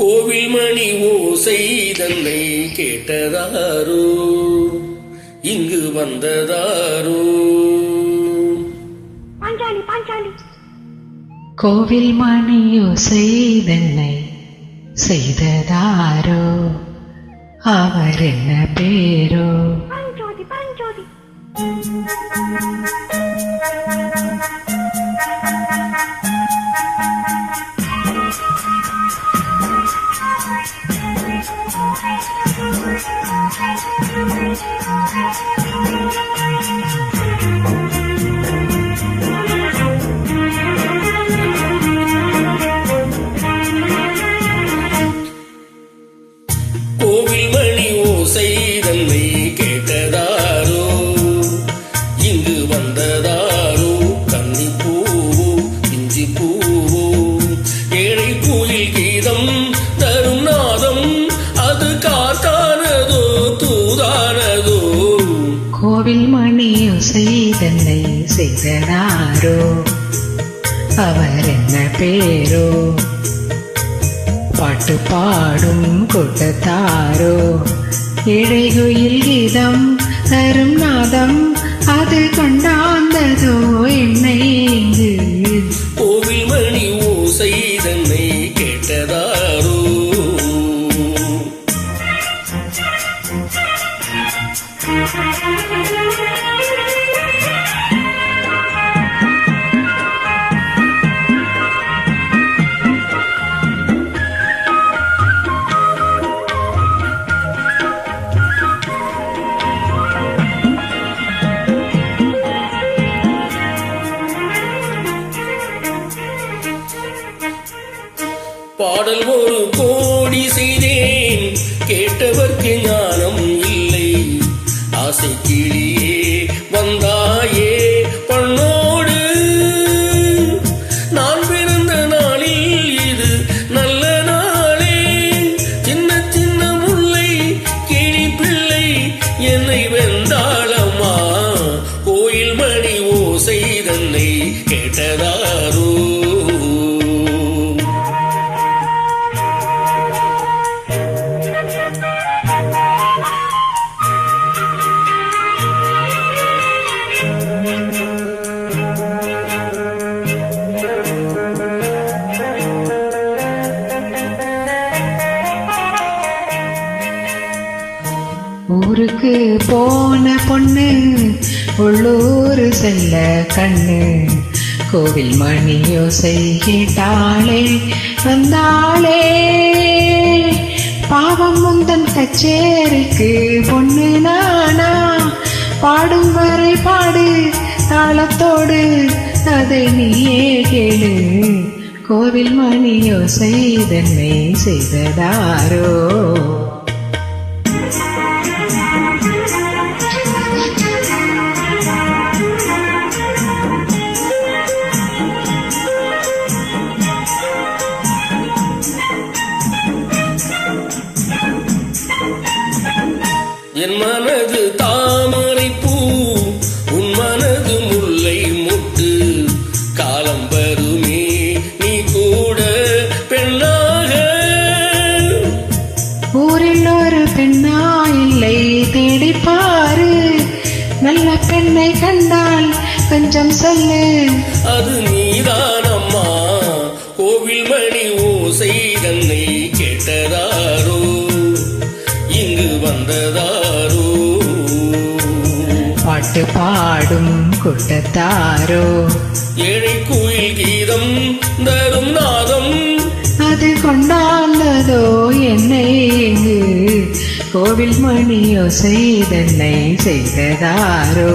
கோவில் மணி ஓசை தன்னை கேட்டதாரோ, இங்கு வந்ததாரோ. பாஞ்சாலி பாஞ்சாலி. கோவில் மணி ஓசை தன்னை செய்ததாரோ, அவர் என்ன பேரோ? பரஞ்சோதி பரஞ்சோதி. கோவில் மணி ஓசை தன்னை கேட்டதாரோ, இங்கு வந்ததாரோ. கன்னி பூவோ பிஞ்சி பூவோ, ஏழை கோயில் கீதம் தரும் நாதம், அது காத்தானதோ தூதானதோ. கோவில் மணி ஓசை தன்னை செய்ததாரோ, அவர் என்ன பேரோ? பாட்டு பாடும் கூட்டத்தாரோ, இழைகுயில் கீதம் தரும் நாதம், அது கொண்டாந்ததோ என்னை இங்கு. கோவில் மணி ஓசை தன்னை கேட்டதாரோ. பாடல் ஒரு கோடி செய்தேன், கேட்டவர்க்கு ஞானம் இல்லை. ஆசை கிளியே வந்தாயே பண்ணோடு, நான் பிறந்த நாளில் இது நல்ல நாளே. சின்ன சின்ன முல்லை கிளி பிள்ளை என்னை வெந்தாளம்மா, கோயில் மணி ஓசை தன்னை கேட்டதாரோ. ஊருக்கு போன பொண்ணு உள்ளூர் செல்ல கண்ணு, கோவில் மணி ஓசை கேட்டாளே வந்தாளே. பாவம் முந்தன் கச்சேரிக்கு பொண்ணு நானா, பாடும் வரை பாடு தாளத்தோடு, அதை நீயே கேளு. கோவில் மணி ஓசை தன்னை செய்ததாரோ. என் மனது தாமரை பூ, உன் மனது முல்லை முட்டு. காலம் வருமே நீ கூட பெண்ணாக, ஊரில் ஒரு பெண்ணா இல்லை தேடிப்பாரு, நல்ல பெண்ணை கண்டால் கொஞ்சம் சொல்லு. அது நீதானம்மா, கோவில் மணி ஓசை தன்னை கேட்டதாரோ, இங்கு வந்ததாரோ. பாட்டு பாடும் கூட்டத்தாரோ, ஏழை கோயில் கீதம் தரும் நாதம், அது கொண்டாந்ததோ என்னை இங்கு. கோவில் மணி ஓசை தன்னை செய்ததாரோ.